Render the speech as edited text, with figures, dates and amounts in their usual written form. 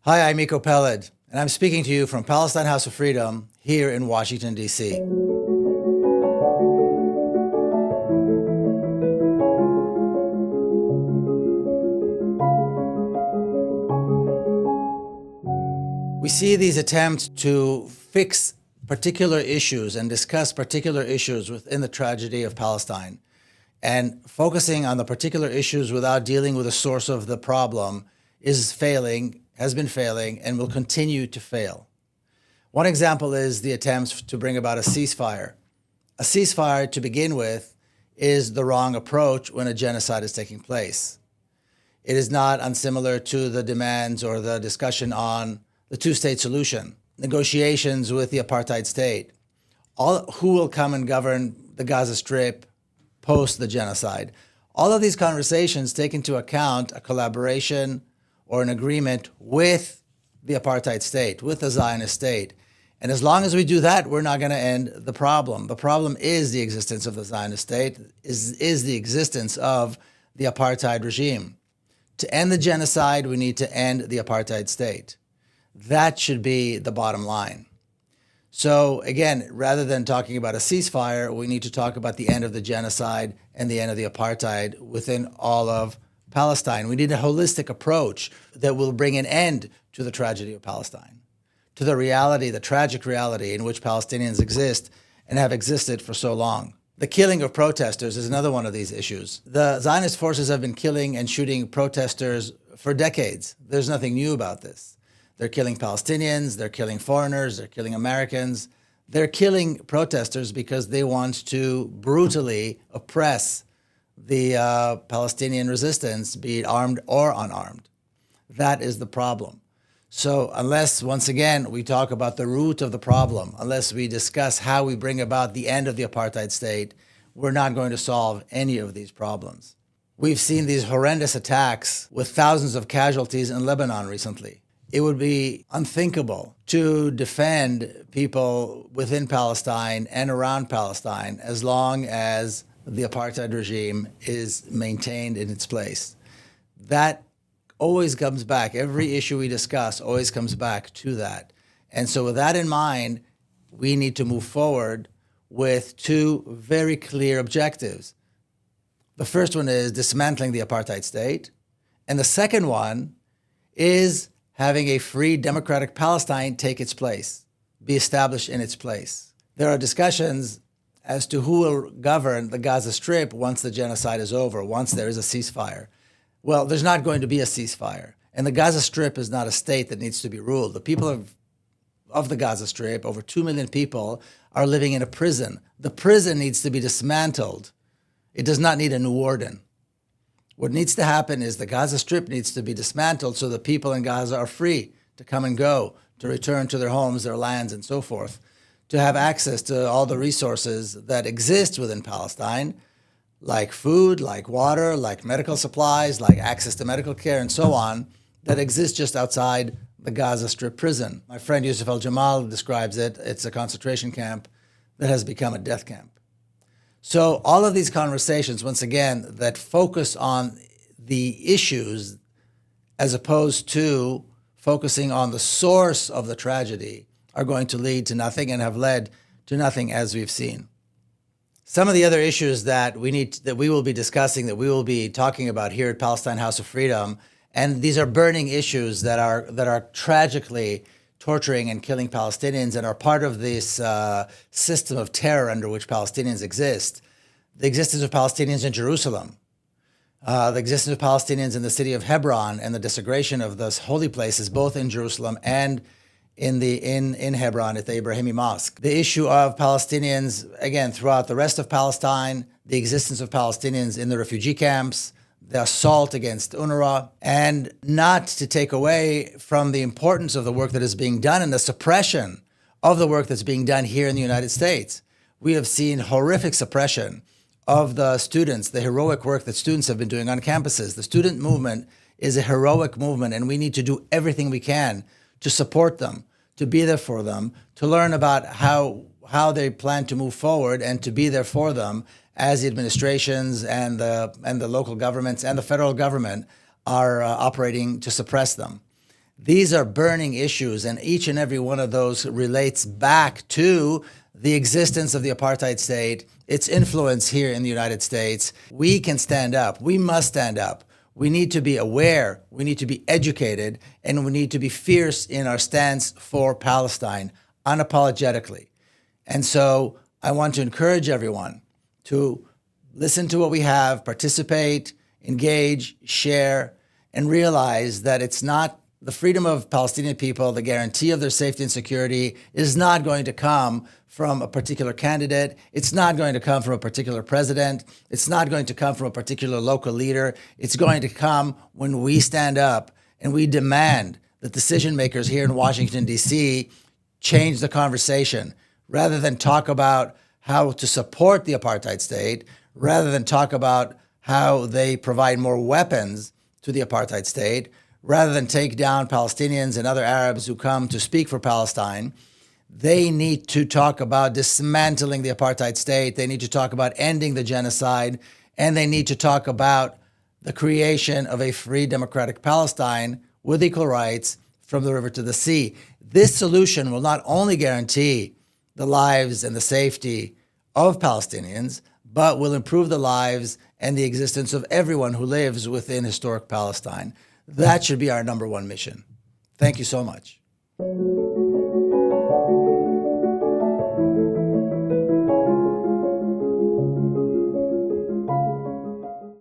Hi, I'm Miko Peled, and I'm speaking to you from Palestine House of Freedom here in Washington, D.C. We see these attempts to fix particular issues and discuss particular issues within the tragedy of Palestine, and focusing on the particular issues without dealing with the source of the problem is failing, has been failing, and will continue to fail. One example is the attempts to bring about a ceasefire. A ceasefire, to begin with, is the wrong approach when a genocide is taking place. It is not unsimilar to the demands or the discussion on the two-state solution, negotiations with the apartheid state, who will come and govern the Gaza Strip post the genocide. All of these conversations take into account a collaboration or an agreement with the apartheid state, with the Zionist state. And as long as we do that, we're not going to end the problem. The problem is the existence of the Zionist state, is the existence of the apartheid regime. To end the genocide, we need to end the apartheid state. That should be the bottom line. So again, rather than talking about a ceasefire, we need to talk about the end of the genocide and the end of the apartheid within all of Palestine. We need a holistic approach that will bring an end to the tragedy of Palestine, to the reality, the tragic reality in which Palestinians exist and have existed for so long. The killing of protesters is another one of these issues. The Zionist forces have been killing and shooting protesters for decades. There's nothing new about this. They're killing Palestinians, they're killing foreigners, they're killing Americans. They're killing protesters because they want to brutally oppress the Palestinian resistance, be it armed or unarmed. That is the problem. So unless, once again, we talk about the root of the problem, unless we discuss how we bring about the end of the apartheid state, we're not going to solve any of these problems. We've seen these horrendous attacks with thousands of casualties in Lebanon recently. It would be unthinkable to defend people within Palestine and around Palestine as long as the apartheid regime is maintained in its place. That always comes back. Every issue we discuss always comes back to that. And so with that in mind, we need to move forward with two very clear objectives. The first one is dismantling the apartheid state. And the second one is having a free democratic Palestine take its place, be established in its place. There are discussions as to who will govern the Gaza Strip once the genocide is over, once there is a ceasefire. Well, there's not going to be a ceasefire. And the Gaza Strip is not a state that needs to be ruled. The people of the Gaza Strip, over 2 million people, are living in a prison. The prison needs to be dismantled. It does not need a new warden. What needs to happen is the Gaza Strip needs to be dismantled so the people in Gaza are free to come and go, to return to their homes, their lands, and so forth, to have access to all the resources that exist within Palestine, like food, like water, like medical supplies, like access to medical care, and so on, that exist just outside the Gaza Strip prison. My friend Yusuf al-Jamal describes it. It's a concentration camp that has become a death camp. So all of these conversations, once again, that focus on the issues as opposed to focusing on the source of the tragedy are going to lead to nothing and have led to nothing, as we've seen. Some of the other issues that we will be discussing, that we will be talking about here at Palestine House of Freedom, and these are burning issues that are tragically torturing and killing Palestinians and are part of this system of terror under which Palestinians exist. The existence of Palestinians in Jerusalem, the existence of Palestinians in the city of Hebron, and the desecration of those holy places, both in Jerusalem and in Hebron at the Ibrahimi Mosque. The issue of Palestinians, again, throughout the rest of Palestine, the existence of Palestinians in the refugee camps, the assault against UNRWA, and not to take away from the importance of the work that is being done and the suppression of the work that's being done here in the United States. We have seen horrific suppression of the students, the heroic work that students have been doing on campuses. The student movement is a heroic movement, and we need to do everything we can to support them, to be there for them, to learn about how they plan to move forward, and to be there for them as the administrations and the local governments and the federal government are operating to suppress them. These are burning issues, and each and every one of those relates back to the existence of the apartheid state, its influence here in the United States. We can stand up. We must stand up. We need to be aware, we need to be educated, and we need to be fierce in our stance for Palestine, unapologetically. And so I want to encourage everyone to listen to what we have, participate, engage, share, and realize that it's not the freedom of Palestinian people, the guarantee of their safety and security is not going to come from a particular candidate. It's not going to come from a particular president. It's not going to come from a particular local leader. It's going to come when we stand up and we demand that decision makers here in Washington, D.C. change the conversation. Rather than talk about how to support the apartheid state, rather than talk about how they provide more weapons to the apartheid state, rather than take down Palestinians and other Arabs who come to speak for Palestine, they need to talk about dismantling the apartheid state. They need to talk about ending the genocide, and they need to talk about the creation of a free democratic Palestine with equal rights from the river to the sea. This solution will not only guarantee the lives and the safety of Palestinians, but will improve the lives and the existence of everyone who lives within historic Palestine. That should be our number one mission. Thank you so much.